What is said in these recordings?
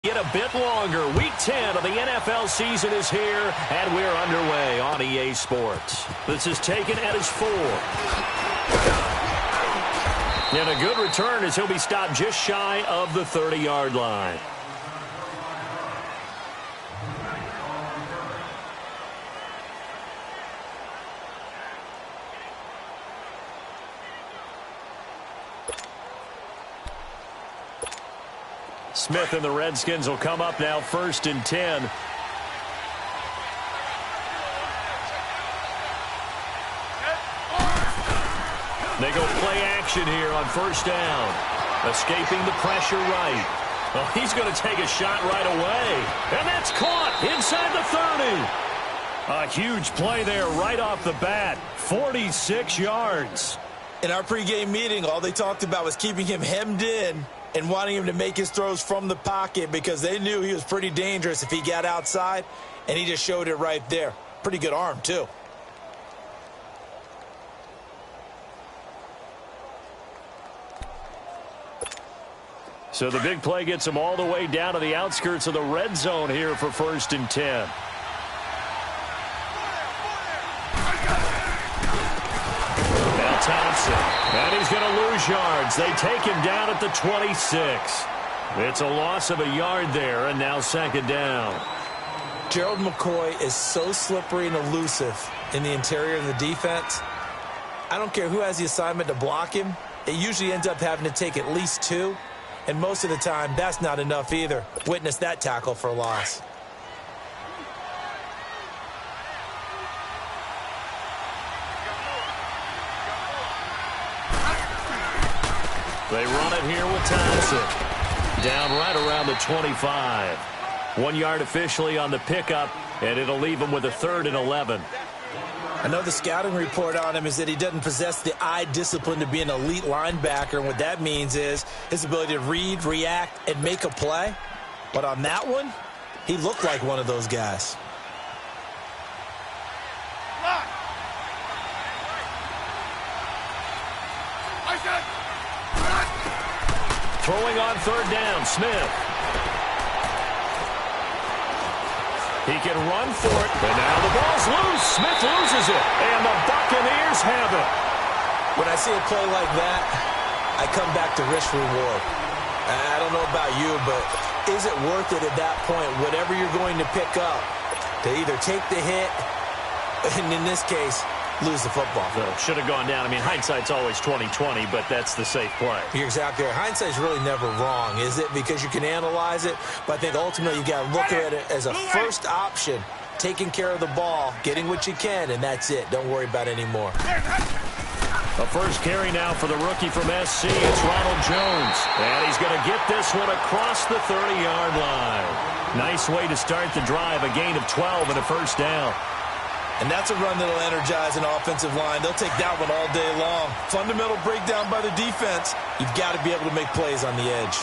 Get a bit longer. Week 10 of the NFL season is here, and we're underway on EA Sports. This is taken at his 4. And a good return as he'll be stopped just shy of the 30-yard line. Smith and the Redskins will come up now 1st and 10. They go play action here on 1st down. Escaping the pressure right. Oh, he's going to take a shot right away. And that's caught inside the 30. A huge play there right off the bat. 46 yards. In our pregame meeting, all they talked about was keeping him hemmed in and wanting him to make his throws from the pocket because they knew he was pretty dangerous if he got outside, and he just showed it right there. Pretty good arm, too. So the big play gets him all the way down to the outskirts of the red zone here for 1st and 10. Now Thompson. And he's going to lose yards. They take him down at the 26. It's a loss of a yard there, and now 2nd down. Gerald McCoy is so slippery and elusive in the interior of the defense. I don't care who has the assignment to block him. It usually ends up having to take at least 2. And most of the time, that's not enough either. Witness that tackle for a loss. They run it here with Thompson. Down right around the 25. 1 yard officially on the pickup, and it'll leave him with a 3rd and 11. I know the scouting report on him is that he doesn't possess the eye discipline to be an elite linebacker, and what that means is his ability to read, react, and make a play. But on that one, he looked like one of those guys. Throwing on 3rd down, Smith. He can run for it, and now the ball's loose. Smith loses it, and the Buccaneers have it. When I see a play like that, I come back to risk reward. I don't know about you, but is it worth it at that point, whatever you're going to pick up, to either take the hit, and in this case, lose the football? So should have gone down. I mean, hindsight's always 20/20, but that's the safe play. You're exactly right. Hindsight's really never wrong, is it? Because you can analyze it, but I think ultimately you got to look at it as a first option, taking care of the ball, getting what you can, and that's it. Don't worry about it anymore. A first carry now for the rookie from SC. It's Ronald Jones, and he's going to get this one across the 30-yard line. Nice way to start the drive, a gain of 12 and a 1st down. And that's a run that'll energize an offensive line. They'll take that one all day long. Fundamental breakdown by the defense. You've got to be able to make plays on the edge.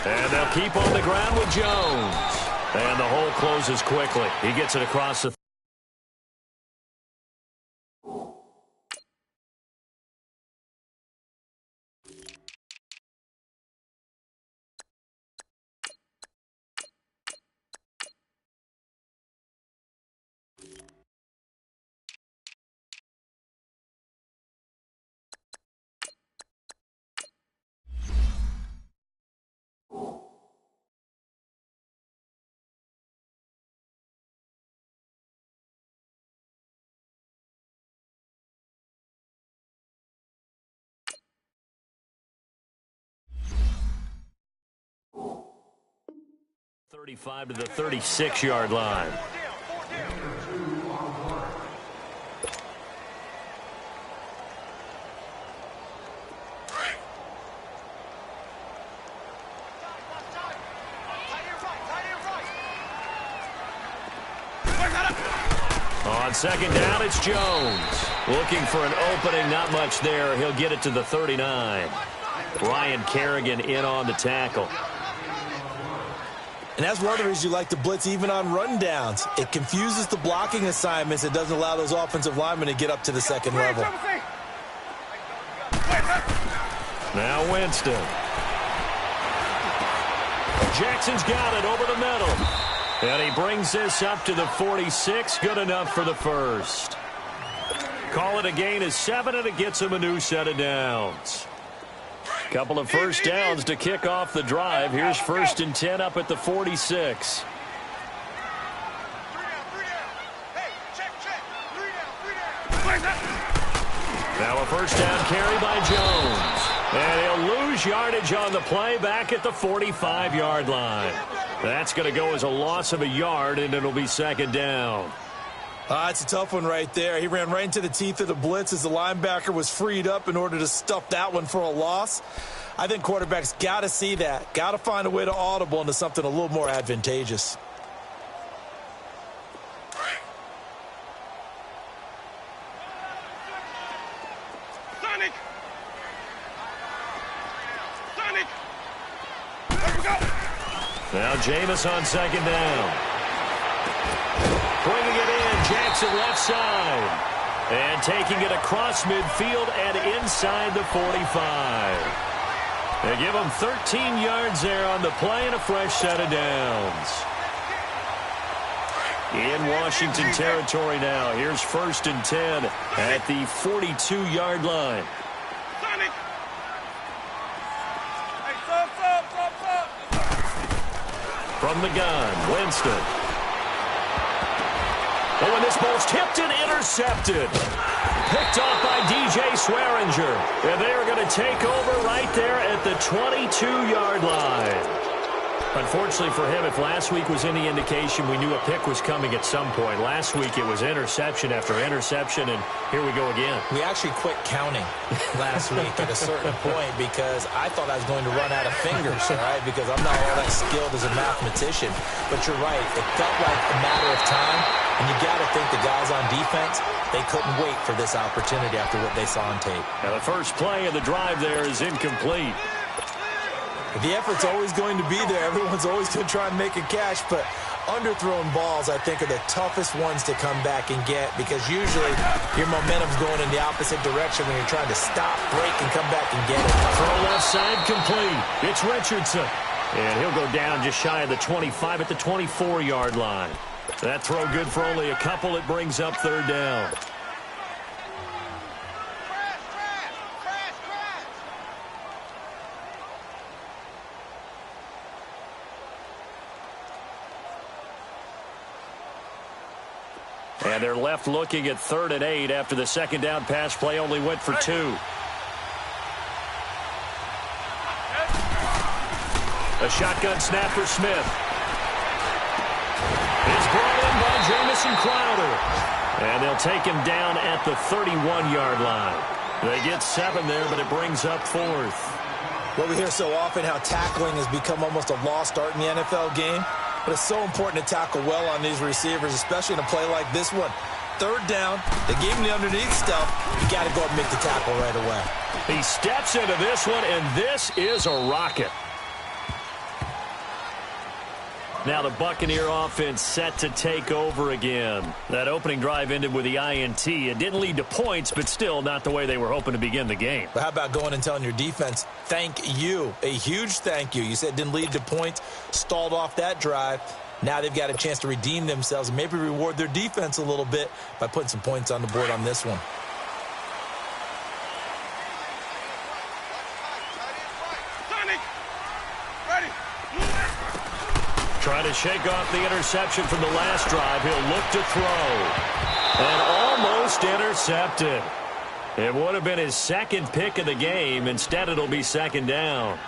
And they'll keep on the ground with Jones. And the hole closes quickly. He gets it across the 35 to the 36-yard line. On 2nd down, it's Jones. Looking for an opening, not much there. He'll get it to the 39. Ryan Kerrigan in on the tackle. And that's one of the reasons you like to blitz even on rundowns. It confuses the blocking assignments. It doesn't allow those offensive linemen to get up to the second level. Now Winston. Jackson's got it over the middle. And he brings this up to the 46. Good enough for the first. Call it a gain of 7, and it gets him a new set of downs. Couple of first downs to kick off the drive. Here's 1st and 10 up at the 46. Now a first down carry by Jones. And he'll lose yardage on the play back at the 45-yard line. That's going to go as a loss of a yard, and it'll be 2nd down. It's a tough one right there. He ran right into the teeth of the blitz as the linebacker was freed up in order to stuff that one for a loss. I think quarterbacks got to see that. Got to find a way to audible into something a little more advantageous. Now Jameis on 2nd down. Bringing it in, Jackson left side. And taking it across midfield and inside the 45. They give him 13 yards there on the play and a fresh set of downs. In Washington territory now. Here's 1st and 10 at the 42-yard line. From the gun, Winston. Oh, and this ball's tipped and intercepted. Picked off by DJ Swearinger. And they are going to take over right there at the 22-yard line. Unfortunately for him, if last week was any indication, we knew a pick was coming at some point. Last week it was interception after interception, and here we go again. We actually quit counting last week at a certain point because I thought I was going to run out of fingers, all right, because I'm not all that skilled as a mathematician. But you're right. It felt like a matter of time, and you got to think the guys on defense, they couldn't wait for this opportunity after what they saw on tape. Now the first play of the drive there is incomplete. The effort's always going to be there. Everyone's always going to try and make a catch, but underthrown balls, I think, are the toughest ones to come back and get because usually your momentum's going in the opposite direction when you're trying to stop, break, and come back and get it. Throw left side complete. It's Richardson. And he'll go down just shy of the 25 at the 24-yard line. That throw good for only a couple. It brings up 3rd down. And they're left looking at 3rd and 8 after the 2nd down pass play only went for 2. A shotgun snap for Smith. It's brought in by Jamison Crowder. And they'll take him down at the 31-yard line. They get 7 there, but it brings up 4th. Well, we hear so often how tackling has become almost a lost art in the NFL game. But it's so important to tackle well on these receivers, especially in a play like this one. 3rd down, they gave him the underneath stuff. You got to go and make the tackle right away. He steps into this one, and this is a rocket. Now the Buccaneer offense set to take over again. That opening drive ended with the INT. It didn't lead to points, but still not the way they were hoping to begin the game. But how about going and telling your defense, thank you, a huge thank you. You said it didn't lead to points, stalled off that drive. Now they've got a chance to redeem themselves and maybe reward their defense a little bit by putting some points on the board on this one. Trying to shake off the interception from the last drive. He'll look to throw. And almost intercepted. It would have been his 2nd pick of the game. Instead, it'll be 2nd down.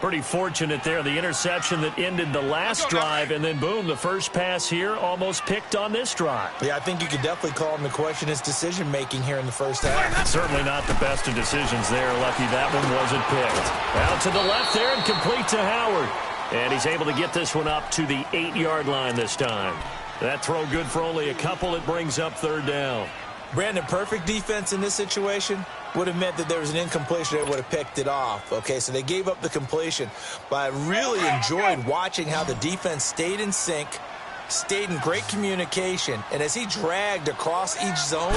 Pretty fortunate there. The interception that ended the last drive, and then, boom, the first pass here almost picked on this drive. Yeah, I think you could definitely call him to question his decision-making here in the first half. Certainly not the best of decisions there. Lucky that one wasn't picked. Out to the left there and complete to Howard. And he's able to get this one up to the 8-yard line this time. That throw good for only a couple. It brings up 3rd down. Brandon, perfect defense in this situation would have meant that there was an incompletion. They would have picked it off. Okay, so they gave up the completion. But I really enjoyed watching how the defense stayed in sync, stayed in great communication, and as he dragged across each zone,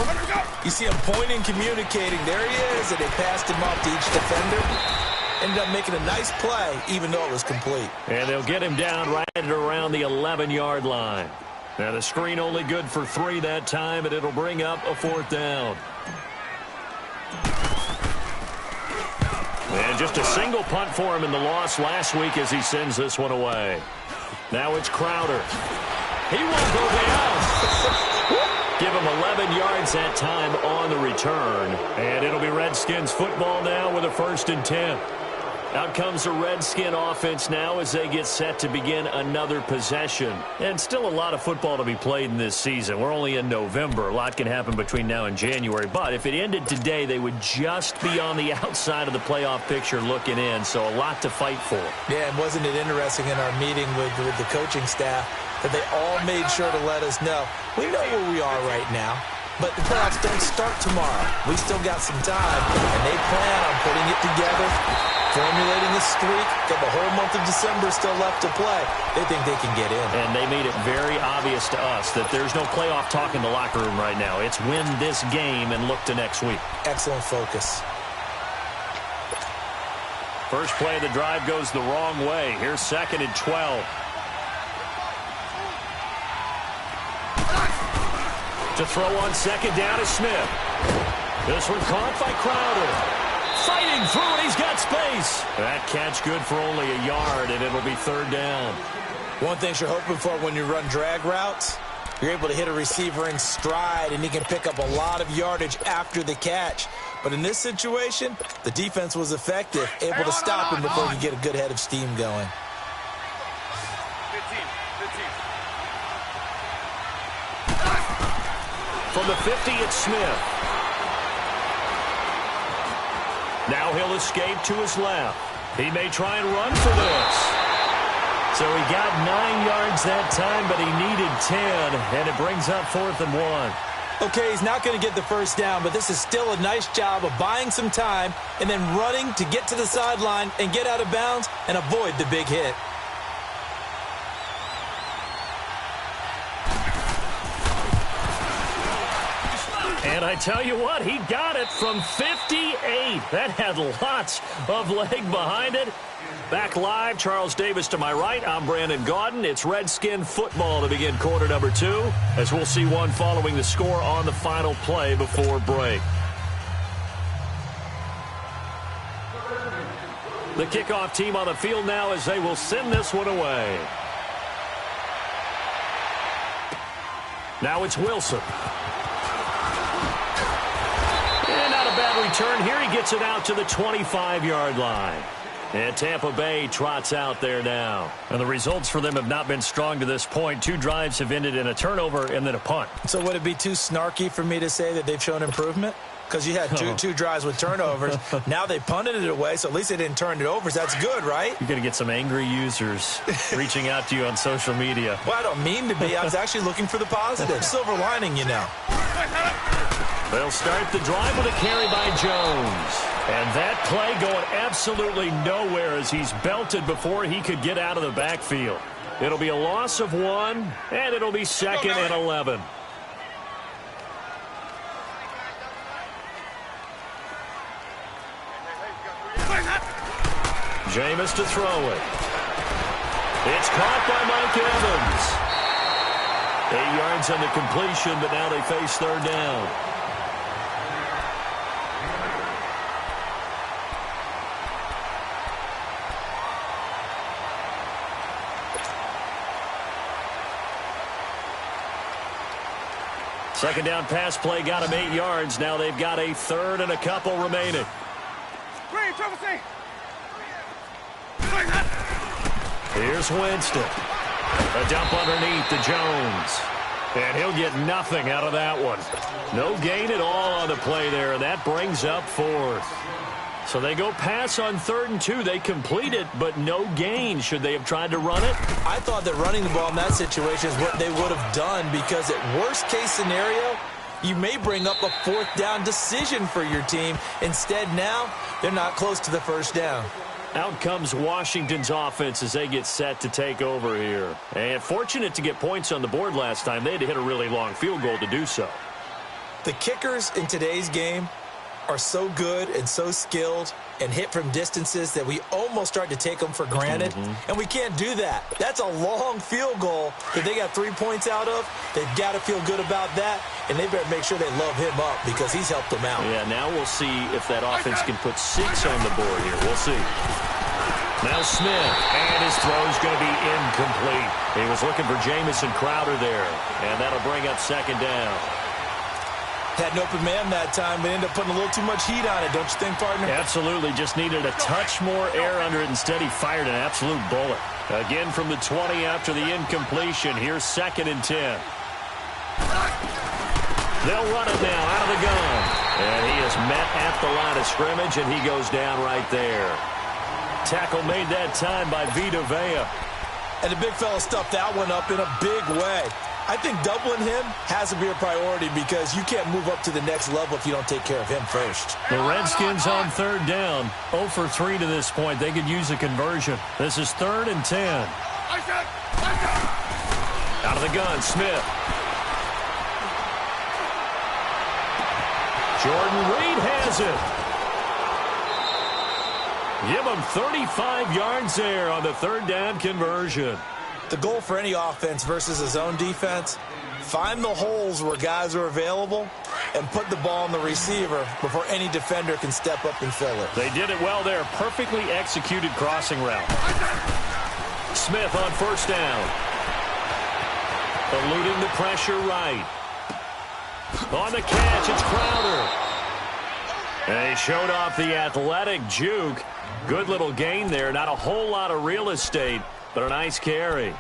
you see him pointing, communicating. There he is, and they passed him off to each defender. Ended up making a nice play, even though it was complete. And they'll get him down right at around the 11-yard line. Now the screen only good for 3 that time, and it'll bring up a 4th down. And just a single punt for him in the loss last week as he sends this one away. Now it's Crowder. He won't go down. Give him 11 yards that time on the return. And it'll be Redskins football now with a 1st and 10. Out comes the Redskin offense now as they get set to begin another possession. And still a lot of football to be played in this season. We're only in November. A lot can happen between now and January. But if it ended today, they would just be on the outside of the playoff picture looking in. So a lot to fight for. Yeah, and wasn't it interesting in our meeting with the coaching staff that they all made sure to let us know, we know where we are right now, but the playoffs don't start tomorrow. We still got some time, and they plan on putting it together, formulating a streak, got the whole month of December still left to play. They think they can get in. And they made it very obvious to us that there's no playoff talk in the locker room right now. It's win this game and look to next week. Excellent focus. First play of the drive goes the wrong way. Here's 2nd and 12. To throw on 2nd down is Smith. This one caught by Crowder. Fighting through it, he's got space. That catch good for only a yard, and it'll be 3rd down. One thing you're hoping for when you run drag routes, you're able to hit a receiver in stride, and he can pick up a lot of yardage after the catch. But in this situation, the defense was effective, able to stop him before he could get a good head of steam going. From the 50, it's Smith. Now he'll escape to his left. He may try and run for this. So he got 9 yards that time, but he needed 10, and it brings up 4th and 1. Okay, he's not going to get the first down, but this is still a nice job of buying some time and then running to get to the sideline and get out of bounds and avoid the big hit. And I tell you what, he got it from 58. That had lots of leg behind it. Back live, Charles Davis to my right. I'm Brandon Gaudin. It's Redskin football to begin quarter number 2, as we'll see one following the score on the final play before break. The kickoff team on the field now as they will send this one away. Now it's Wilson. And not a bad return here. He gets it out to the 25-yard line. And Tampa Bay trots out there now. And the results for them have not been strong to this point. 2 drives have ended in a turnover and then a punt. So would it be too snarky for me to say that they've shown improvement? Because you had two drives with turnovers. Now they punted it away, so at least they didn't turn it over. So that's good, right? You're going to get some angry users reaching out to you on social media. Well, I don't mean to be. I was actually looking for the positive. Silver lining, you know. They'll start the drive with a carry by Jones. And that play going absolutely nowhere as he's belted before he could get out of the backfield. It'll be a loss of 1, and it'll be 2nd and 11. Jameis to throw it. It's caught by Mike Evans. 8 yards on the completion, but now they face 3rd down. Second down pass play got him 8 yards. Now they've got a 3rd and a couple remaining. Here's Winston. A dump underneath to Jones. And he'll get nothing out of that one. No gain at all on the play there, and that brings up 4th. So they go pass on 3rd and 2. They complete it, but no gain. Should they have tried to run it? I thought that running the ball in that situation is what they would have done, because at worst case scenario, you may bring up a 4th down decision for your team. Instead now, they're not close to the first down. Out comes Washington's offense as they get set to take over here. And fortunate to get points on the board last time. They had to hit a really long field goal to do so. The kickers in today's game are so good and so skilled and hit from distances that we almost start to take them for granted. And we can't do that. That's a long field goal that they got 3 points out of. They've got to feel good about that, and they better make sure they love him up because he's helped them out. Yeah, now we'll see if that offense can put 6 on the board here. We'll see. Now Smith, and his throw's going to be incomplete. He was looking for Jamison Crowder there, and that'll bring up second down. Had an open man that time, but ended up putting a little too much heat on it, don't you think, partner? Absolutely. Just needed a touch more air under it. Instead, he fired an absolute bullet. Again from the 20 after the incompletion. Here's 2nd and 10. They'll run it now out of the gun. And he is met at the line of scrimmage, and he goes down right there. Tackle made that time by Vita Vea. And the big fella stuffed that one up in a big way. I think doubling him has to be a priority because you can't move up to the next level if you don't take care of him first. The Redskins on 3rd down. 0 for 3 to this point. They could use a conversion. This is 3rd and 10. Out of the gun, Smith. Jordan Reed has it. Give him 35 yards there on the 3rd down conversion. The goal for any offense versus a zone defense, find the holes where guys are available and put the ball on the receiver before any defender can step up and fill it. They did it well there. Perfectly executed crossing route. Smith on 1st down. Eluding the pressure right. On the catch, it's Crowder. And he showed off the athletic juke. Good little gain there. Not a whole lot of real estate, but a nice carry.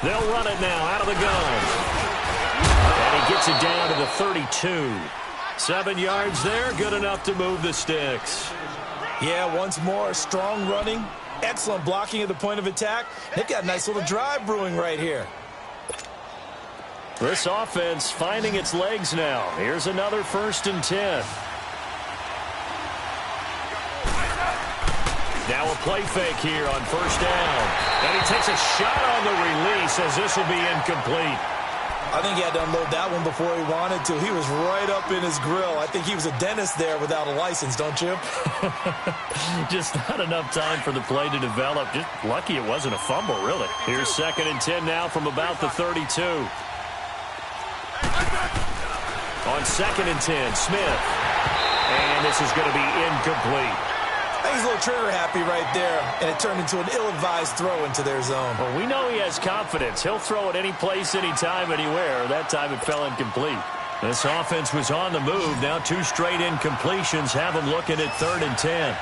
They'll run it now out of the gun. And he gets it down to the 32. 7 yards there, good enough to move the sticks. Yeah, once more, strong running, excellent blocking at the point of attack. They've got a nice little drive brewing right here. This offense finding its legs now. Here's another 1st and 10. Now a play fake here on 1st down. And he takes a shot on the release as this will be incomplete. I think he had to unload that one before he wanted to. He was right up in his grill. I think he was a dentist there without a license, don't you? Just not enough time for the play to develop. Just lucky it wasn't a fumble, really. Here's 2nd and 10 now from about the 32. On 2nd and 10, Smith. And this is going to be incomplete. I think he's a little trigger happy right there, and it turned into an ill-advised throw into their zone. Well, we know he has confidence. He'll throw it any place, anytime, anywhere. That time it fell incomplete. This offense was on the move. Now 2 straight incompletions have him looking at 3rd and 10.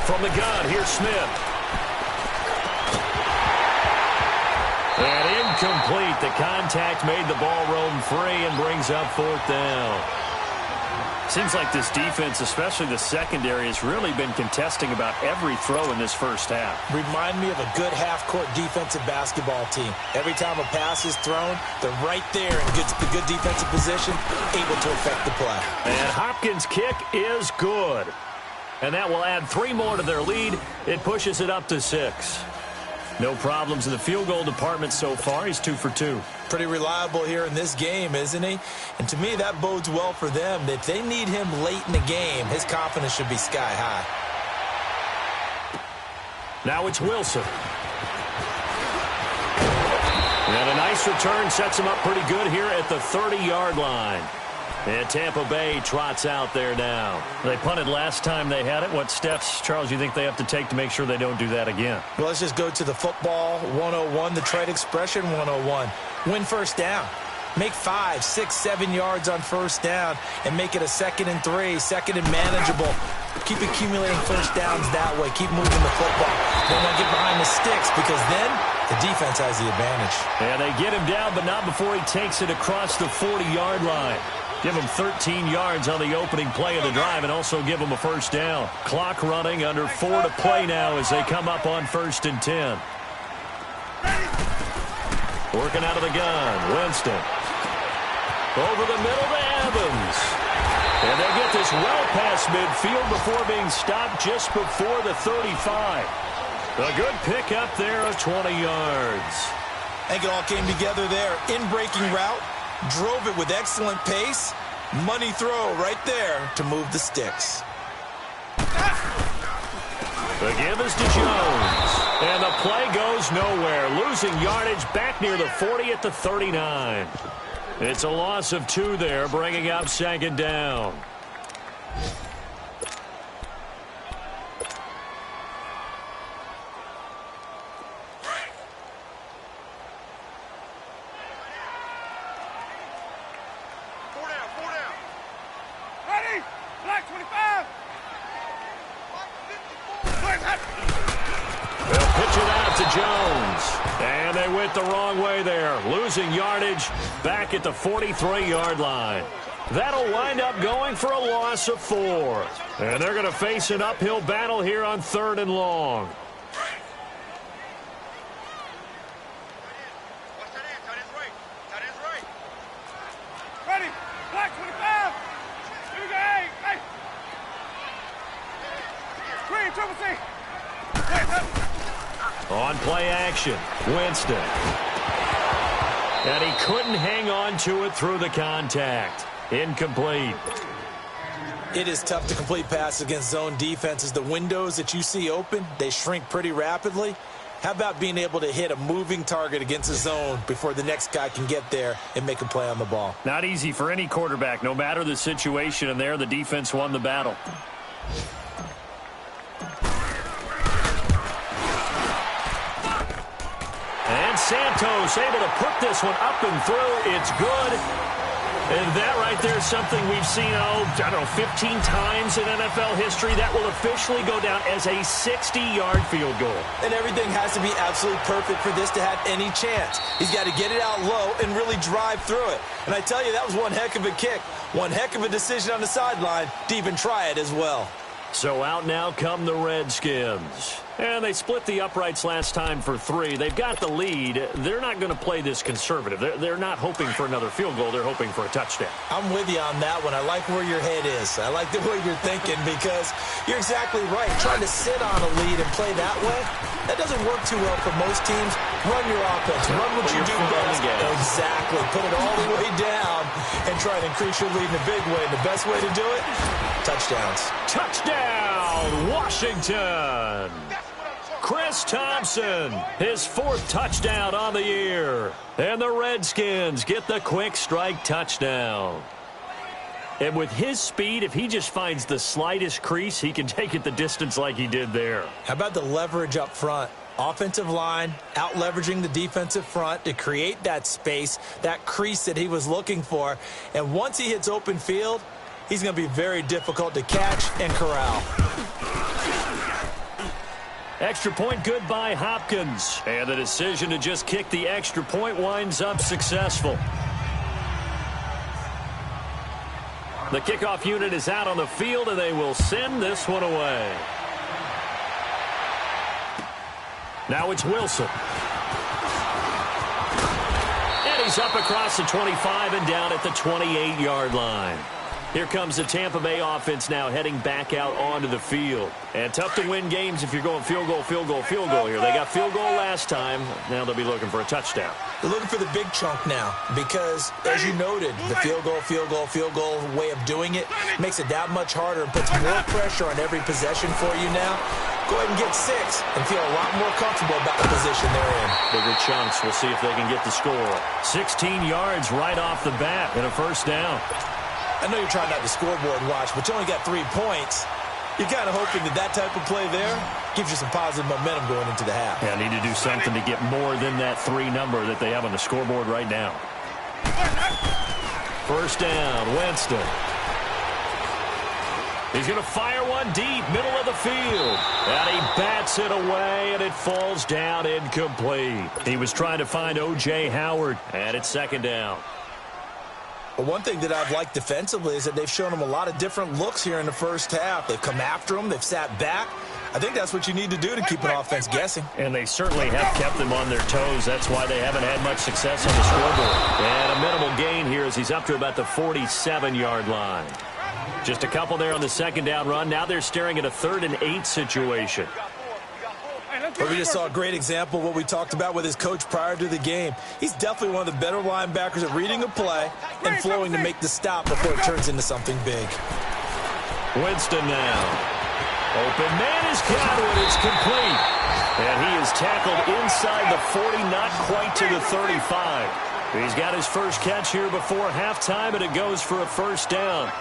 From the gun, here's Smith. And incomplete. The contact made the ball roam free and brings up 4th down. Seems like this defense, especially the secondary, has really been contesting about every throw in this first half. Remind me of a good half-court defensive basketball team. Every time a pass is thrown, they're right there and gets the good defensive position, able to affect the play. And Hopkins' kick is good. And that will add 3 more to their lead. It pushes it up to 6. No problems in the field goal department so far. He's 2 for 2. Pretty reliable here in this game, isn't he? And to me, that bodes well for them. If they need him late in the game, his confidence should be sky high. Now it's Wilson. And a nice return sets him up pretty good here at the 30-yard line. And Tampa Bay trots out there now. They punted last time they had it. What steps, Charles, you think they have to take to make sure they don't do that again? Well, let's just go to the football 101, the trade expression 101. Win 1st down. Make 5, 6, 7 yards on 1st down and make it a 2nd and 3, 2nd and manageable. Keep accumulating 1st downs that way. Keep moving the football. They want to get behind the sticks because then the defense has the advantage. And they get him down, but not before he takes it across the 40-yard line. Give him 13 yards on the opening play of the drive and also give him a first down. Clock running, under 4 to play now as they come up on 1st and 10. Working out of the gun, Winston. Over the middle to Evans. And they get this well past midfield before being stopped just before the 35. A good pick up there of 20 yards. I think it all came together there. In-breaking route, drove it with excellent pace. Money throw right there to move the sticks. The give is to Jones. And the play goes nowhere. Losing yardage back near the 40 at the 39. It's a loss of 2 there, bringing up 2nd down. The wrong way there, losing yardage back at the 43-yard line. That'll wind up going for a loss of 4. And they're going to face an uphill battle here on 3rd and long. Ready, black 25. Green, triple C. On play action, Winston. And he couldn't hang on to it through the contact. Incomplete. It is tough to complete passes against zone defenses. The windows that you see open, they shrink pretty rapidly. How about being able to hit a moving target against a zone before the next guy can get there and make a play on the ball? Not easy for any quarterback, no matter the situation, and there the defense won the battle. And Santos able to put this one up and through. It's good. And that right there is something we've seen, 15 times in NFL history. That will officially go down as a 60-yard field goal. And everything has to be absolutely perfect for this to have any chance. He's got to get it out low and really drive through it. And I tell you, that was one heck of a kick. One heck of a decision on the sideline to even try it as well. So out now come the Redskins. And they split the uprights last time for 3. They've got the lead. They're not going to play this conservative. They're not hoping for another field goal. They're hoping for a touchdown. I'm with you on that one. I like where your head is. I like the way you're thinking because you're exactly right. Trying to sit on a lead and play that way, that doesn't work too well for most teams. Run your offense. Run what you do best. Exactly. Put it all the way down and try to increase your lead in a big way. And the best way to do it, touchdowns. Touchdown, Washington. Chris Thompson, his 4th touchdown on the year. And the Redskins get the quick strike touchdown. And with his speed, if he just finds the slightest crease, he can take it the distance like he did there. How about the leverage up front? Offensive line out-leveraging the defensive front to create that space, that crease that he was looking for. And once he hits open field, he's going to be very difficult to catch and corral. Extra point good by Hopkins. And the decision to just kick the extra point winds up successful. The kickoff unit is out on the field, and they will send this one away. Now it's Wilson. And he's up across the 25 and down at the 28-yard line. Here comes the Tampa Bay offense now heading back out onto the field. And tough to win games if you're going field goal, field goal, field goal here. They got field goal last time. Now they'll be looking for a touchdown. They're looking for the big chunk now because, as you noted, the field goal way of doing it makes it that much harder and puts more pressure on every possession for you now. Go ahead and get 6 and feel a lot more comfortable about the position they're in. Bigger chunks. We'll see if they can get the score. 16 yards right off the bat and a first down. I know you're trying not to scoreboard watch, but you only got 3 points. You're kind of hoping that type of play there gives you some positive momentum going into the half. Yeah, need to do something to get more than that 3 number that they have on the scoreboard right now. First down, Winston. He's going to fire one deep, middle of the field. And he bats it away, and it falls down incomplete. He was trying to find O.J. Howard, and it's second down. Well, one thing that I've liked defensively is that they've shown him a lot of different looks here in the first half. They've come after him. They've sat back. I think that's what you need to do to keep an offense guessing. And they certainly have kept them on their toes. That's why they haven't had much success on the scoreboard. And a minimal gain here as he's up to about the 47-yard line. Just a couple there on the second down run. Now they're staring at a 3rd and 8 situation. But we just saw a great example of what we talked about with his coach prior to the game. He's definitely one of the better linebackers at reading a play and flowing to make the stop before it turns into something big. Winston now. Open man is Godwin. It's complete. And he is tackled inside the 40, not quite to the 35. He's got his first catch here before halftime, and it goes for a first down.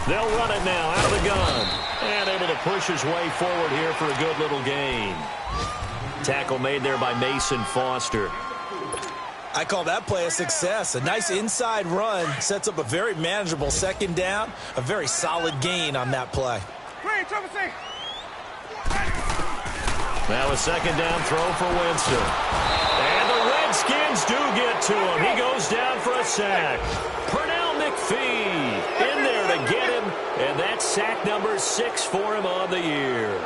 They'll run it now out of the gun. And able to push his way forward here for a good little gain. Tackle made there by Mason Foster. I call that play a success. A nice inside run sets up a very manageable second down. A very solid gain on that play. Now a second down throw for Winston. And the Redskins do get to him. He goes down for a sack. Pernell McPhee in there to get him. And that's sack number 6 for him on the year.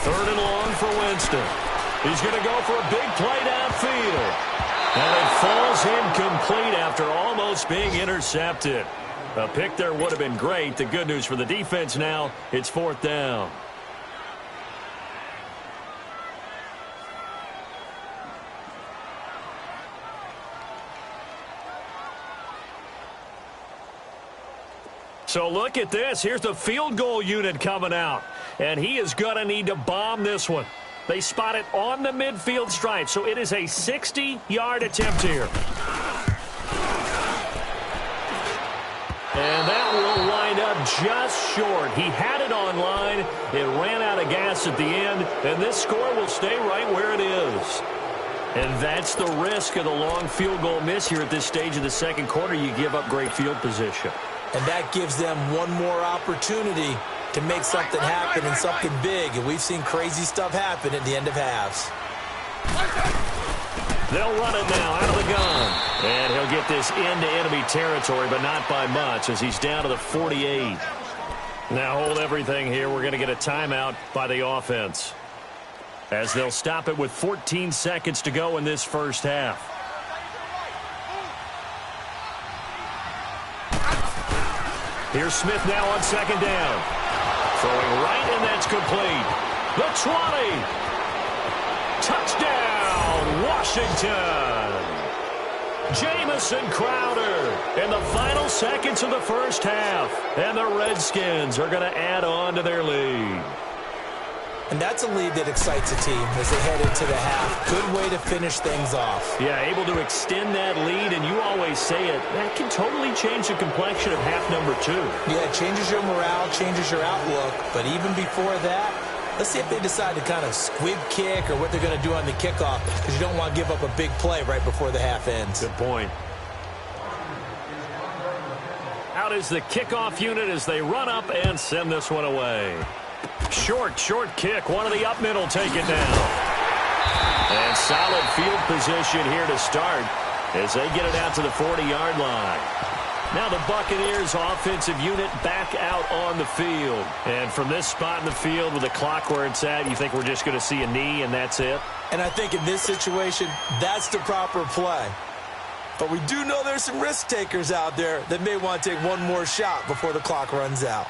Third and long for Winston. He's going to go for a big play downfield. And it falls incomplete after almost being intercepted. A pick there would have been great. The good news for the defense now, it's 4th down. So look at this. Here's the field goal unit coming out. And he is going to need to bomb this one. They spot it on the midfield stripe. So it is a 60-yard attempt here. And that will wind up just short. He had it on line. It ran out of gas at the end. And this score will stay right where it is. And that's the risk of the long field goal miss here at this stage of the second quarter. You give up great field position. And that gives them one more opportunity to make something happen and something big. And we've seen crazy stuff happen at the end of halves. They'll run it now out of the gun. And he'll get this into enemy territory, but not by much as he's down to the 48. Now hold everything here. We're going to get a timeout by the offense, as they'll stop it with 14 seconds to go in this first half. Here's Smith now on second down. Throwing right, and that's complete. The 20. Touchdown, Washington. Jamison Crowder in the final seconds of the first half. And the Redskins are going to add on to their lead. And that's a lead that excites a team as they head into the half. Good way to finish things off. Yeah, able to extend that lead, and you always say it, that can totally change the complexion of half number 2. Yeah, it changes your morale, changes your outlook. But even before that, let's see if they decide to kind of squib kick or what they're going to do on the kickoff, because you don't want to give up a big play right before the half ends. Good point. Out is the kickoff unit as they run up and send this one away. Short kick. One of the up middle take it down. And solid field position here to start as they get it out to the 40-yard line. Now the Buccaneers offensive unit back out on the field. And from this spot in the field with the clock where it's at, you think we're just going to see a knee and that's it? And I think in this situation, that's the proper play. But we do know there's some risk takers out there that may want to take one more shot before the clock runs out.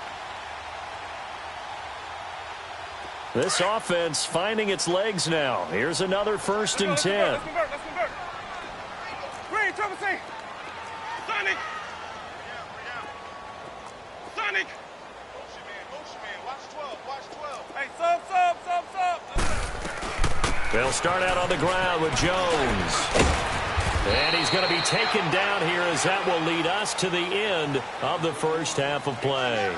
This offense finding its legs now. Here's another 1st and 10. Let's convert. Green, Triple C. Sonic. Motion man. Watch 12. Hey, sub. They'll start out on the ground with Jones. And he's going to be taken down here as that will lead us to the end of the first half of play.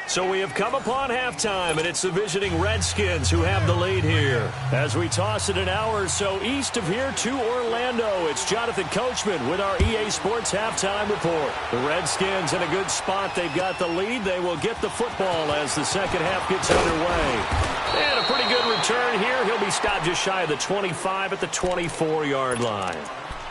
So we have come upon halftime, and it's the visiting Redskins who have the lead here. As we toss it an hour or so east of here to Orlando, it's Jonathan Coachman with our EA Sports Halftime Report. The Redskins in a good spot. They've got the lead. They will get the football as the second half gets underway. And a pretty good return here. He'll be stopped just shy of the 25 at the 24-yard line.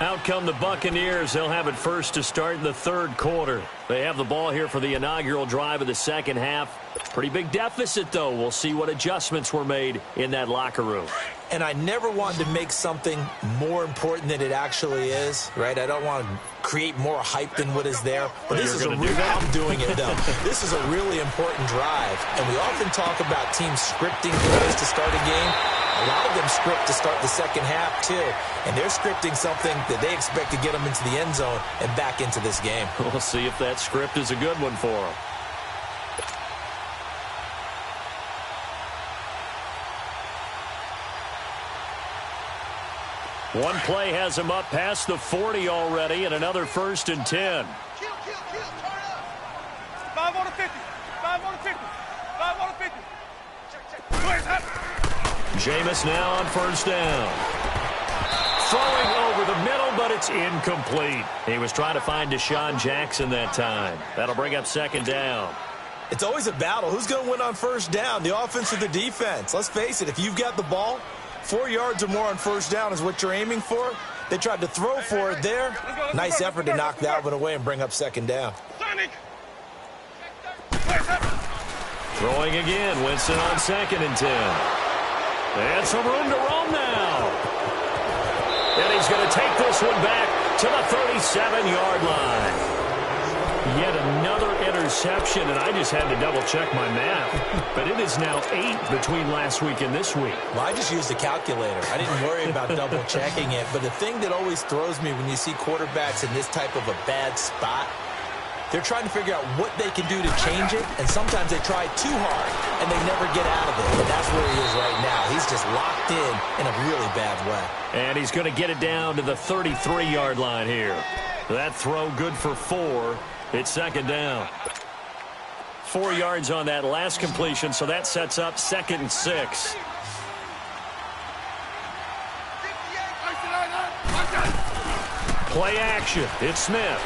Out come the Buccaneers. They'll have it first to start in the third quarter. They have the ball here for the inaugural drive of the second half. Pretty big deficit, though. We'll see what adjustments were made in that locker room. And I never wanted to make something more important than it actually is, right? I don't want to create more hype than what is there. But this is a real, I'm doing it, though. This is a really important drive. And we often talk about teams scripting plays to start a game. A lot of them script to start the second half, too. And they're scripting something that they expect to get them into the end zone and back into this game. We'll see if that script is a good one for them. One play has him up past the 40 already, and another 1st and 10. 5 on the 50. 5 on the 50. 5 on the 50. Check. Jameis now on 1st down. Throwing over the middle, but it's incomplete. He was trying to find Deshaun Jackson that time. That'll bring up 2nd down. It's always a battle. Who's going to win on 1st down, the offense or the defense? Let's face it, if you've got the ball, 4 yards or more on 1st down is what you're aiming for. They tried to throw for it there. Nice effort to knock that one away and bring up 2nd down. Throwing again, Winston on 2nd and 10. And some room to roam now. And he's going to take this one back to the 37-yard line. Yet another interception, and I just had to double-check my math. But it is now 8 between last week and this week. Well, I just used a calculator. I didn't worry about double-checking it. But the thing that always throws me when you see quarterbacks in this type of a bad spot, they're trying to figure out what they can do to change it, and sometimes they try too hard, and they never get out of it. And that's where he is right now. He's just locked in a really bad way. And he's going to get it down to the 33-yard line here. That throw good for 4. It's 2nd down. 4 yards on that last completion, so that sets up 2nd and 6. Play action. It's Smith.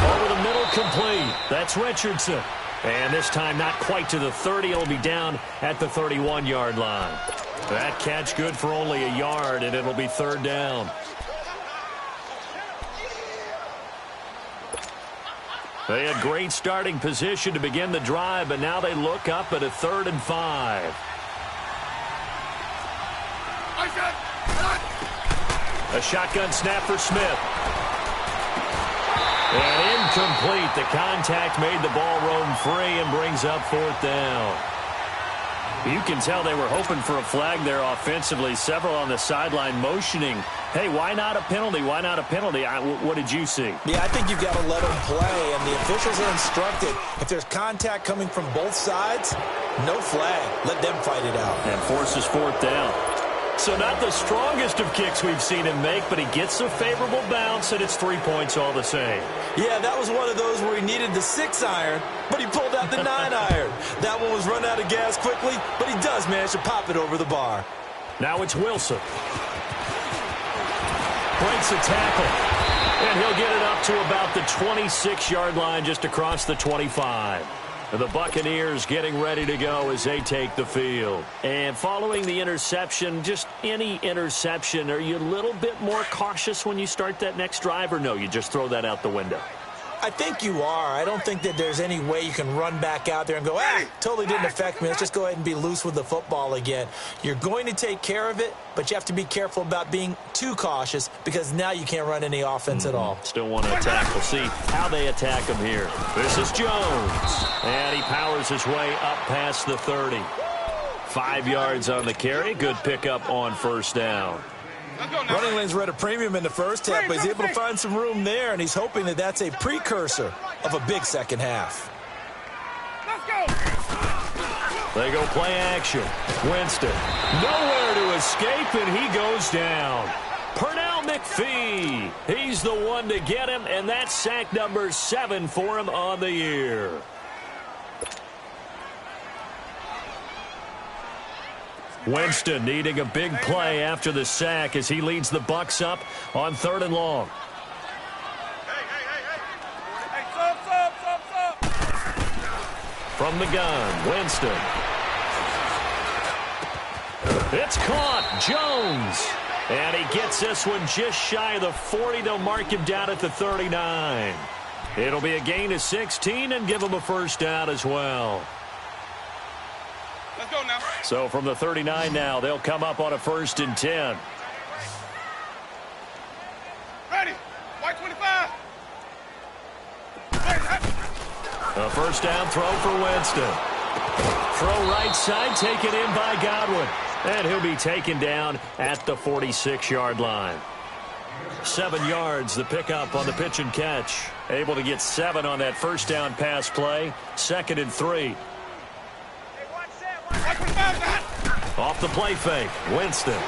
Over the middle, complete. That's Richardson. And this time not quite to the 30. It'll be down at the 31-yard line. That catch good for only a yard, and it'll be 3rd down. They had great starting position to begin the drive, but now they look up at a 3rd and 5. A shotgun snap for Smith. And incomplete. The contact made the ball roam free and brings up 4th down. You can tell they were hoping for a flag there offensively. Several on the sideline motioning, hey, why not a penalty? Why not a penalty? What did you see? Yeah, I think you've got to let them play, and the officials are instructed. If there's contact coming from both sides, no flag. Let them fight it out. And forces 4th down. So not the strongest of kicks we've seen him make, but he gets a favorable bounce, and it's 3 points all the same. Yeah, that was one of those where he needed the 6-iron, but he pulled out the 9-iron. That one was run out of gas quickly, but he does manage to pop it over the bar. Now it's Wilson. Breaks a tackle, and he'll get it up to about the 26-yard line, just across the 25. The Buccaneers getting ready to go as they take the field. And following the interception, just any interception, are you a little bit more cautious when you start that next drive, or no, you just throw that out the window? I think you are. I don't think that there's any way you can run back out there and go, totally didn't affect me. Let's just go ahead and be loose with the football again. You're going to take care of it, but you have to be careful about being too cautious because now you can't run any offense at all. Still want to attack. We'll see how they attack him here. This is Jones. And he powers his way up past the 30. 5 yards on the carry. Good pickup on 1st down. Running lanes were at a premium in the first half, but he's able to find some room there, and he's hoping that that's a precursor of a big second half. Let's go. They go play action. Winston, nowhere to escape, and he goes down. Pernell McPhee, he's the one to get him, and that's sack number 7 for him on the year. Winston needing a big play after the sack as he leads the Bucs up on 3rd and long. From the gun, Winston. It's caught. Jones. And he gets this one just shy of the 40. They'll mark him down at the 39. It'll be a gain of 16 and give him a first down as well. Let's go now. So from the 39 now, they'll come up on a 1st and 10. Ready. White 25. A first down throw for Winston. Throw right side, taken in by Godwin. And he'll be taken down at the 46-yard line. 7 yards, the pickup on the pitch and catch. Able to get 7 on that first down pass play. 2nd and 3. Off the play fake, Winston.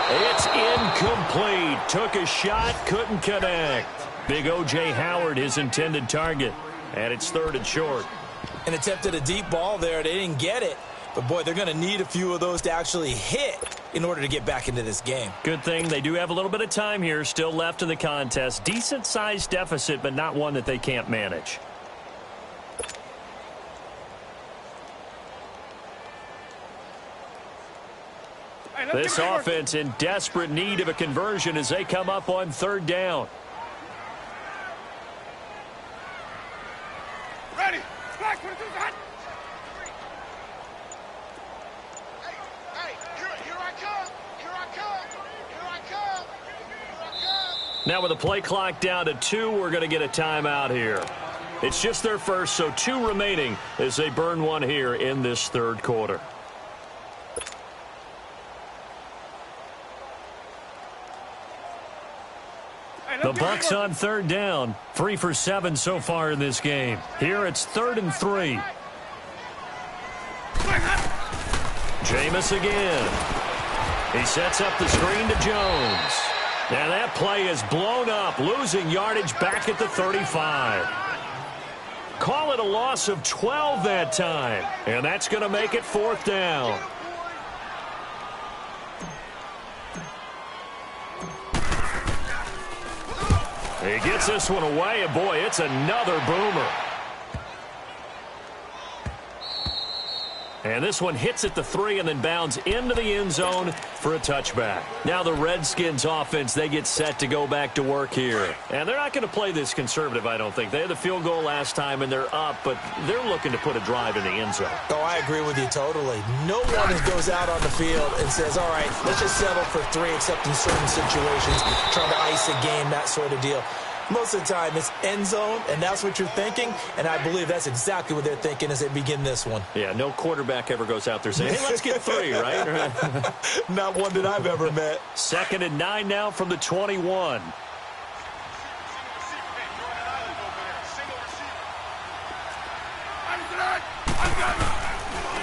It's incomplete. Took a shot, couldn't connect. Big O.J. Howard, his intended target. And it's 3rd and short. And attempted a deep ball there. They didn't get it. But, boy, they're going to need a few of those to actually hit in order to get back into this game. Good thing they do have a little bit of time here still left in the contest. Decent-sized deficit, but not one that they can't manage. This offense in desperate need of a conversion as they come up on 3rd down. Ready. Black 22 hot. Now with the play clock down to 2, we're going to get a timeout here. It's just their first, so 2 remaining as they burn one here in this 3rd quarter. The Bucs on 3rd down, 3 for 7 so far in this game. Here it's 3rd and 3. Jameis again. He sets up the screen to Jones. Now that play is blown up, losing yardage back at the 35. Call it a loss of 12 that time, and that's going to make it 4th down. He gets this one away, and boy, it's another boomer. And this one hits at the 3 and then bounds into the end zone for a touchback. Now the Redskins offense, they get set to go back to work here. And they're not going to play this conservative, I don't think. They had the field goal last time and they're up, but they're looking to put a drive in the end zone. Oh, I agree with you totally. No one goes out on the field and says, all right, let's just settle for 3, except in certain situations, trying to ice a game, that sort of deal. Most of the time, it's end zone, and that's what you're thinking, and I believe that's exactly what they're thinking as they begin this one. Yeah, no quarterback ever goes out there saying, hey, let's get 3, right? Not one that I've ever met. 2nd and 9 now from the 21.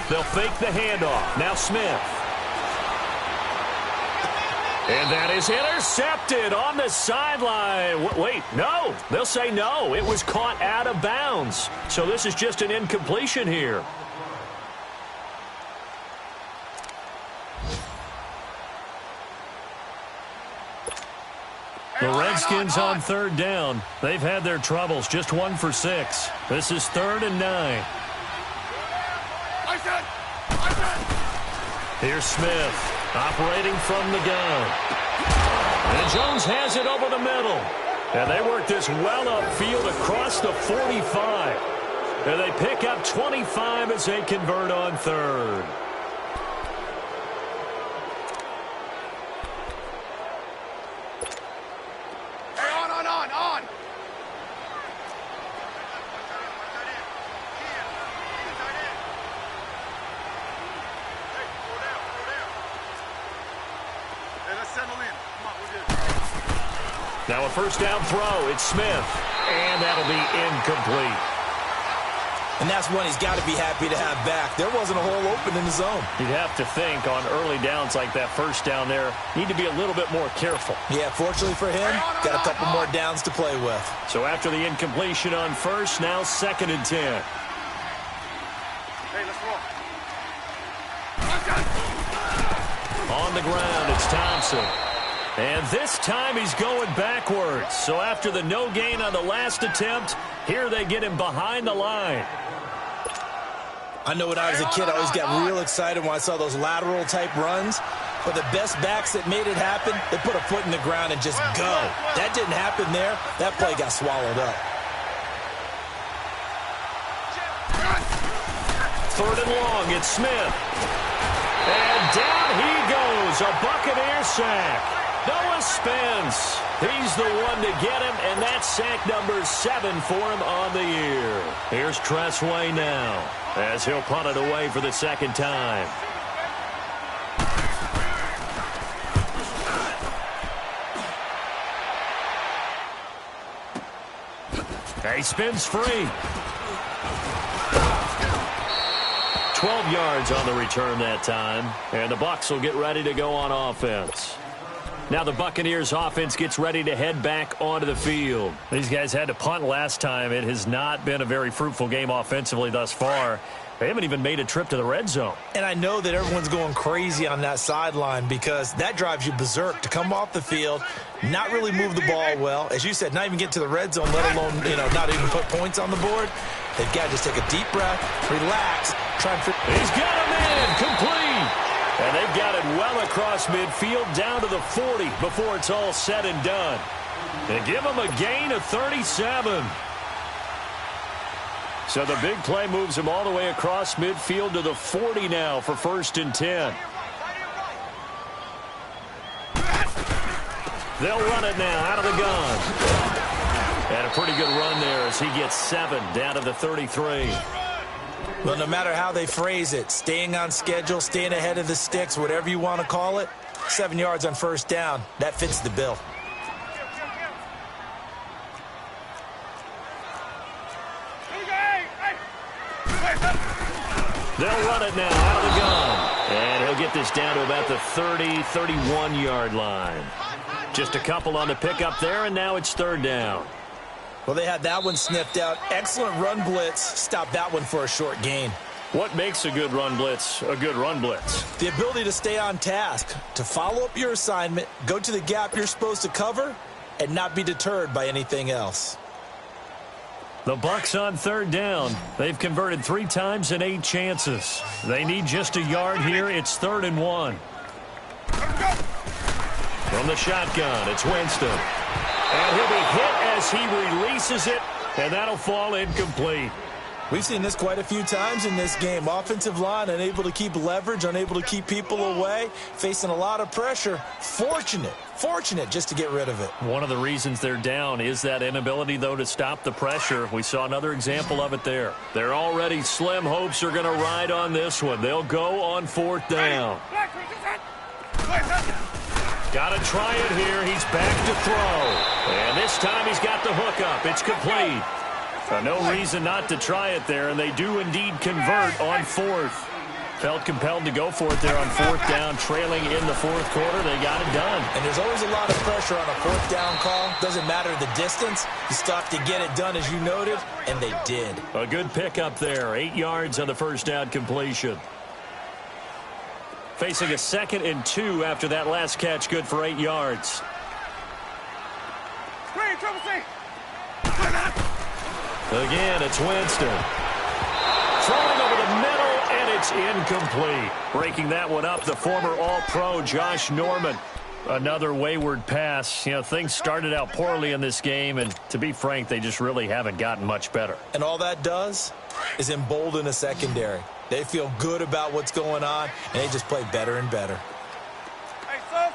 They'll fake the handoff. Now Smith. And that is intercepted on the sideline. Wait, no. They'll say no. It was caught out of bounds. So this is just an incompletion here. The Redskins on 3rd down. They've had their troubles. Just 1 for 6. This is 3rd and 9. Here's Smith. Operating from the gun. And Jones has it over the middle. And they work this well upfield across the 45. And they pick up 25 as they convert on 3rd. Hey, on. Now a first down throw. It's Smith. And that'll be incomplete. And that's one he's got to be happy to have back. There wasn't a hole open in the zone. You'd have to think on early downs like that first down there, need to be a little bit more careful. Yeah, fortunately for him, got a couple more downs to play with. So after the incompletion on first, now 2nd and 10. Hey, let's roll. On the ground, it's Thompson. And this time he's going backwards. So after the no gain on the last attempt, here they get him behind the line. I know when I was a kid, I always got real excited when I saw those lateral-type runs. But the best backs that made it happen, they put a foot in the ground and just go. That didn't happen there. That play got swallowed up. Third and long, it's Smith. And down he goes, a Buccaneer sack. Noah Spence, he's the one to get him, and that's sack number 7 for him on the year. Here's Tressway now, as he'll punt it away for the second time. He spins free. 12 yards on the return that time, and the Bucs will get ready to go on offense. Now the Buccaneers offense gets ready to head back onto the field. These guys had to punt last time. It has not been a very fruitful game offensively thus far. They haven't even made a trip to the red zone. And I know that everyone's going crazy on that sideline because that drives you berserk to come off the field, not really move the ball well. As you said, not even get to the red zone, let alone, not even put points on the board. They've got to just take a deep breath, relax, try and... He's got a man, complete. And they've got it well across midfield down to the 40 before it's all said and done. And give him a gain of 37. So the big play moves him all the way across midfield to the 40 now for 1st and 10. They'll run it now out of the gun. And a pretty good run there as he gets 7 down to the 33. Well, no matter how they phrase it, staying on schedule, staying ahead of the sticks, whatever you want to call it, 7 yards on 1st down, that fits the bill. They'll run it now out of the gun. And he'll get this down to about the 30, 31-yard line. Just a couple on the pickup there, and now it's 3rd down. Well, they had that one sniffed out. Excellent run blitz. Stop that one for a short gain. What makes a good run blitz a good run blitz? The ability to stay on task, to follow up your assignment, go to the gap you're supposed to cover, and not be deterred by anything else. The Bucs on 3rd down. They've converted 3 times in 8 chances. They need just a yard here. It's 3rd and 1. From the shotgun, it's Winston. And he'll be hit as he releases it, and that'll fall incomplete. We've seen this quite a few times in this game. Offensive line unable to keep leverage, unable to keep people away, facing a lot of pressure. Fortunate just to get rid of it. One of the reasons they're down is that inability, though, to stop the pressure. We saw another example of it there. They're already slim hopes are going to ride on this one. They'll go on 4th down. Got to try it here. He's back to throw. And this time he's got the hook up. It's complete. No reason not to try it there, and they do indeed convert on 4th. Felt compelled to go for it there on 4th down, trailing in the 4th quarter. They got it done. And there's always a lot of pressure on a 4th down call. Doesn't matter the distance. You stop to get it done, as you noted, and they did. A good pickup there. 8 yards on the 1st down completion. Facing a 2nd and 2 after that last catch, good for 8 yards. Again, it's Winston. Throwing over the middle, and it's incomplete. Breaking that one up, the former All-Pro Josh Norman. Another wayward pass. Things started out poorly in this game, and to be frank, they just really haven't gotten much better. And all that does is embolden a secondary. They feel good about what's going on, and they just play better and better. Hey, stop.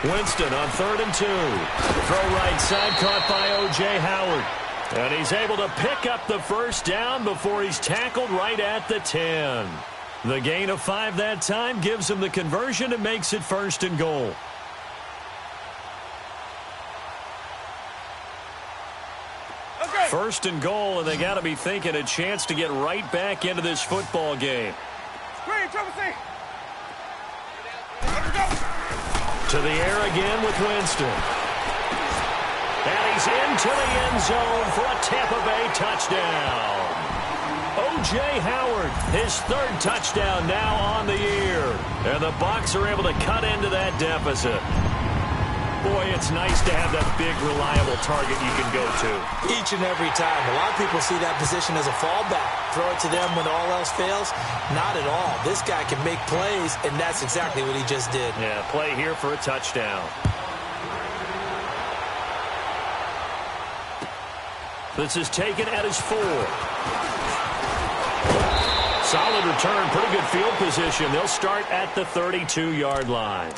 Winston on 3rd and 2. Throw right side, caught by O.J. Howard. And he's able to pick up the 1st down before he's tackled right at the 10. The gain of 5 that time gives him the conversion and makes it 1st and goal. Okay. 1st and goal, and they got to be thinking a chance to get right back into this football game. Screen, triple C. To the air again with Winston. And he's into the end zone for a Tampa Bay touchdown. O.J. O.J. Howard, his third touchdown now on the year. And the Bucs are able to cut into that deficit. Boy, it's nice to have that big, reliable target you can go to. Each and every time. A lot of people see that position as a fallback. Throw it to them when all else fails. Not at all. This guy can make plays, and that's exactly what he just did. Yeah, play here for a touchdown. This is taken at his 4. Solid return, pretty good field position. They'll start at the 32-yard line.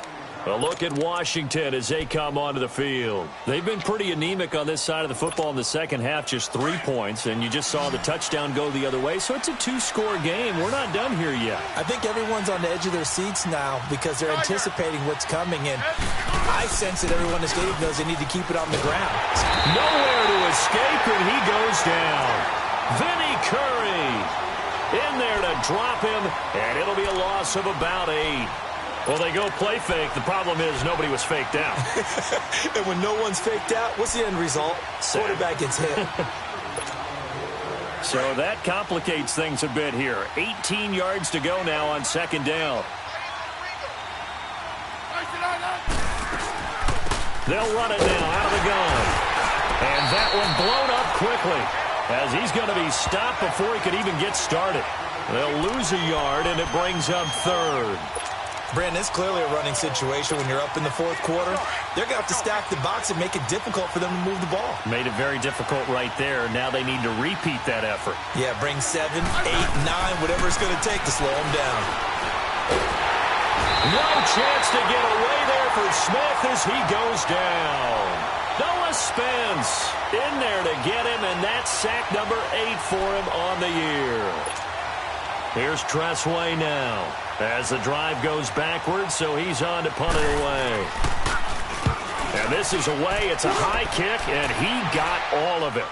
A look at Washington as they come onto the field. They've been pretty anemic on this side of the football in the second half, just 3 points, and you just saw the touchdown go the other way, so it's a 2-score game. We're not done here yet. I think everyone's on the edge of their seats now because they're anticipating what's coming, and I sense that everyone in the stadium knows they need to keep it on the ground. Nowhere to escape, and he goes down. Vinny Curry in there to drop him, and it'll be a loss of about 8. Well, they go play fake. The problem is nobody was faked out. And when no one's faked out, what's the end result? Quarterback gets hit. So that complicates things a bit here. 18 yards to go now on second down. They'll run it now out of the gun. And that one blown up quickly as he's going to be stopped before he could even get started. They'll lose a yard, and it brings up third. Brandon, it's clearly a running situation when you're up in the fourth quarter. They're going to have to stack the box and make it difficult for them to move the ball. Made it very difficult right there. Now they need to repeat that effort. Yeah, bring 7, 8, 9, whatever it's going to take to slow them down. No chance to get away there for Smith as he goes down. Noah Spence in there to get him, and that's sack number 8 for him on the year. Here's Tressway now as the drive goes backwards, so he's on to punt it away. And this is away. It's a high kick, and he got all of it.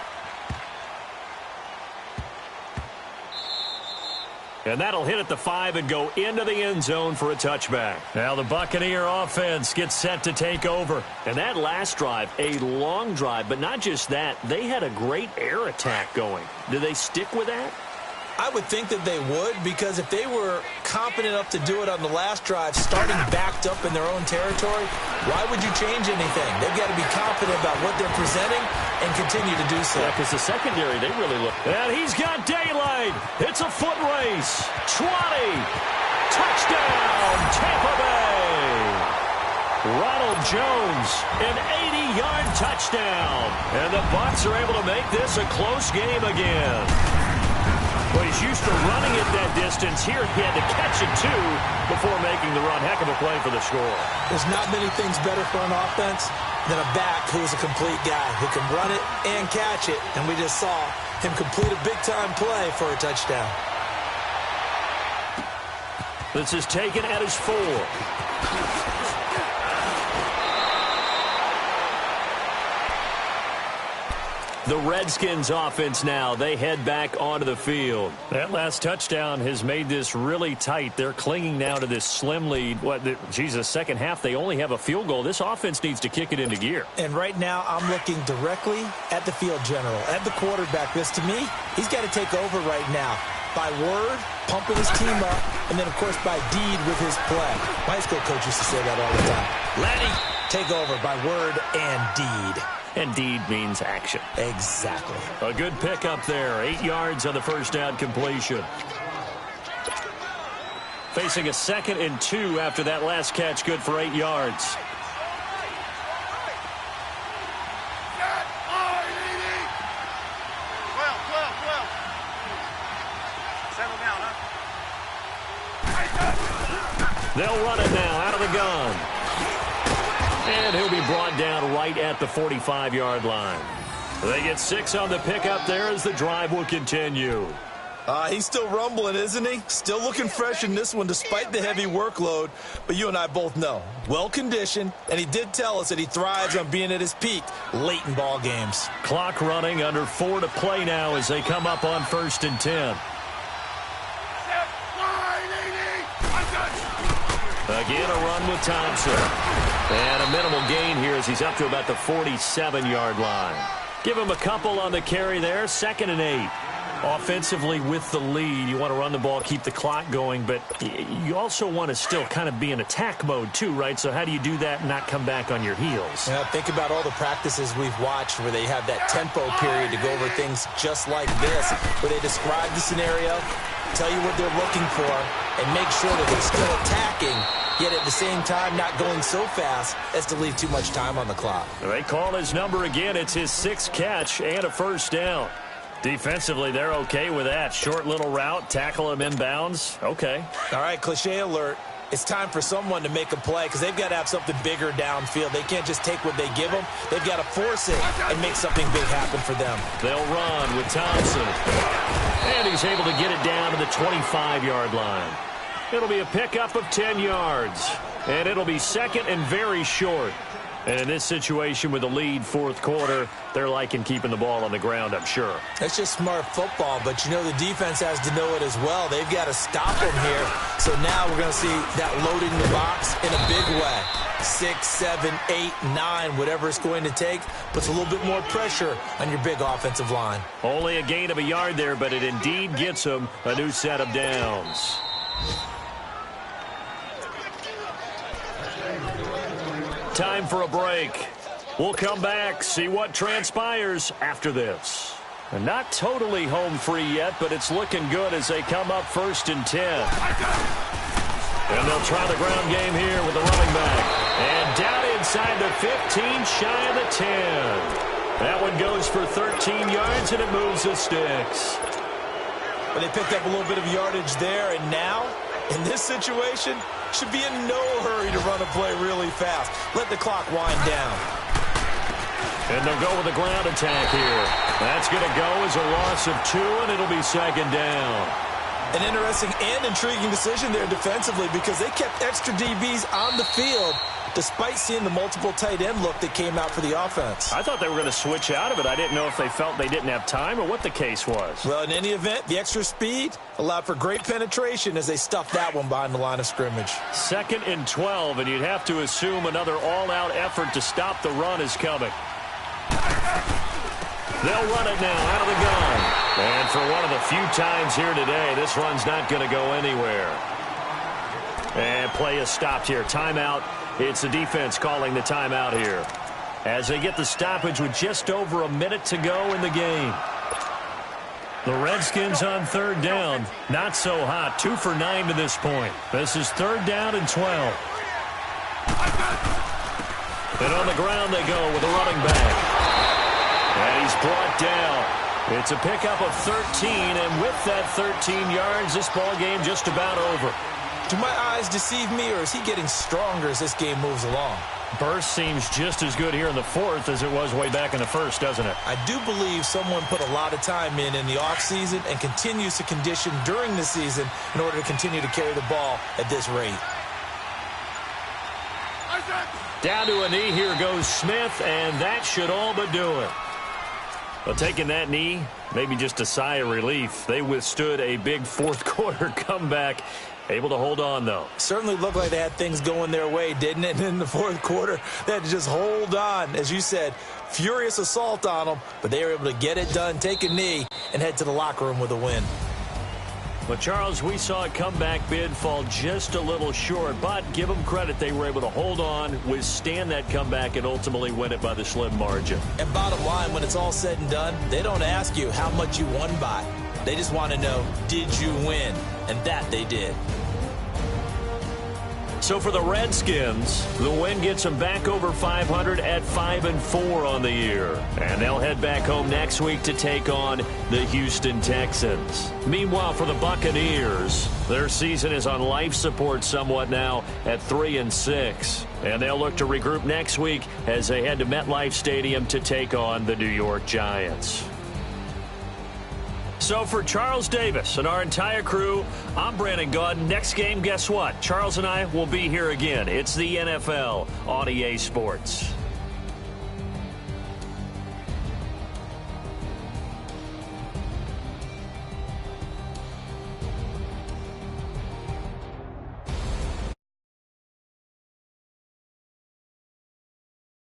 And that'll hit at the 5 and go into the end zone for a touchback. Now the Buccaneer offense gets set to take over. And that last drive, a long drive, but not just that. They had a great air attack going. Do they stick with that? I would think that they would, because if they were confident enough to do it on the last drive, starting backed up in their own territory, why would you change anything? They've got to be confident about what they're presenting and continue to do so. Yeah, because the secondary, they really look. And he's got daylight. It's a foot race. 20. Touchdown, Tampa Bay. Ronald Jones, an 80-yard touchdown. And the Bucs are able to make this a close game again. Well, he's used to running it that distance. Here he had to catch it, too, before making the run. Heck of a play for the score. There's not many things better for an offense than a back who's a complete guy who can run it and catch it. And we just saw him complete a big-time play for a touchdown. This is taken at his 4. The Redskins offense now, they head back onto the field. That last touchdown has made this really tight. They're clinging now to this slim lead. Second half, they only have a field goal. This offense needs to kick it into gear. And right now, I'm looking directly at the field general, at the quarterback. Because to me, he's got to take over right now. By word, pumping his team up, and then, of course, by deed with his play. My high school coach used to say that all the time. Laddie, take over by word and deed. And deed means action. Exactly. A good pickup there. 8 yards on the first down completion. Facing a 2nd and 2 after that last catch, good for 8 yards. They'll run it now out of the gun. And he'll be brought down right at the 45-yard line. They get 6 on the pickup there as the drive will continue. He's still rumbling, isn't he? Still looking fresh in this one despite the heavy workload. But you and I both know, well-conditioned, and he did tell us that he thrives on being at his peak late in ball games. Clock running, under 4 to play now as they come up on 1st and 10. Again, a run with Thompson. And a minimal gain here as he's up to about the 47-yard line. Give him a couple on the carry there, 2nd and 8. Offensively with the lead, you want to run the ball, keep the clock going, but you also want to still kind of be in attack mode too, right? So how do you do that and not come back on your heels? Yeah, think about all the practices we've watched where they have that tempo period to go over things just like this, where they describe the scenario, tell you what they're looking for, and make sure that they're still attacking, yet at the same time not going so fast as to leave too much time on the clock. They call his number again. It's his 6th catch and a first down. Defensively, they're okay with that. Short little route, tackle him inbounds. Okay. All right, cliche alert. It's time for someone to make a play because they've got to have something bigger downfield. They can't just take what they give them. They've got to force it and make something big happen for them. They'll run with Thompson. And he's able to get it down to the 25-yard line. It'll be a pickup of 10 yards. And it'll be second and very short. And in this situation with the lead, fourth quarter, they're liking keeping the ball on the ground, I'm sure. That's just smart football, but you know the defense has to know it as well. They've got to stop them here. So now we're going to see that loading the box in a big way. 6, 7, 8, 9, whatever it's going to take, puts a little bit more pressure on your big offensive line. Only a gain of a yard there, but it indeed gets them a new set of downs. Time for a break. We'll come back, see what transpires after this. And not totally home free yet, but it's looking good as they come up 1st and 10. And they'll try the ground game here with the running back. And down inside the 15, shy of the 10. That one goes for 13 yards, and it moves the sticks. But they picked up a little bit of yardage there, and now, in this situation, should be in no hurry to run a play really fast. Let the clock wind down. And they'll go with a ground attack here. That's going to go as a loss of 2, and it'll be second down. An interesting and intriguing decision there defensively because they kept extra DBs on the field despite seeing the multiple tight end look that came out for the offense. I thought they were going to switch out of it. I didn't know if they felt they didn't have time or what the case was. Well, in any event, the extra speed allowed for great penetration as they stuffed that one behind the line of scrimmage. 2nd and 12, and you'd have to assume another all-out effort to stop the run is coming. They'll run it now out of the gun. And for one of the few times here today, this run's not going to go anywhere. And play is stopped here. Timeout. It's the defense calling the timeout here as they get the stoppage with just over a minute to go in the game. The Redskins on 3rd down. Not so hot. 2 for 9 to this point. This is 3rd down and 12. And on the ground they go with a running back. And he's brought down. It's a pickup of 13, and with that 13 yards, this ball game just about over. Do my eyes deceive me, or is he getting stronger as this game moves along? Burst seems just as good here in the 4th as it was way back in the 1st, doesn't it? I do believe someone put a lot of time in the offseason and continues to condition during the season in order to continue to carry the ball at this rate. Down to a knee, here goes Smith, and that should all but do it. Well, taking that knee, maybe just a sigh of relief. They withstood a big fourth quarter comeback. Able to hold on, though. Certainly looked like they had things going their way, didn't it? And in the fourth quarter, they had to just hold on. As you said, furious assault on them, but they were able to get it done, take a knee, and head to the locker room with a win. Well, Charles, we saw a comeback bid fall just a little short, but give them credit. They were able to hold on, withstand that comeback, and ultimately win it by the slim margin. And bottom line, when it's all said and done, they don't ask you how much you won by. They just want to know, did you win? And that they did. So for the Redskins, the win gets them back over 500 at 5-4 on the year. And they'll head back home next week to take on the Houston Texans. Meanwhile, for the Buccaneers, their season is on life support somewhat now at 3-6. And they'll look to regroup next week as they head to MetLife Stadium to take on the New York Giants. So for Charles Davis and our entire crew, I'm Brandon Gaudin. Next game, guess what? Charles and I will be here again. It's the NFL on EA Sports.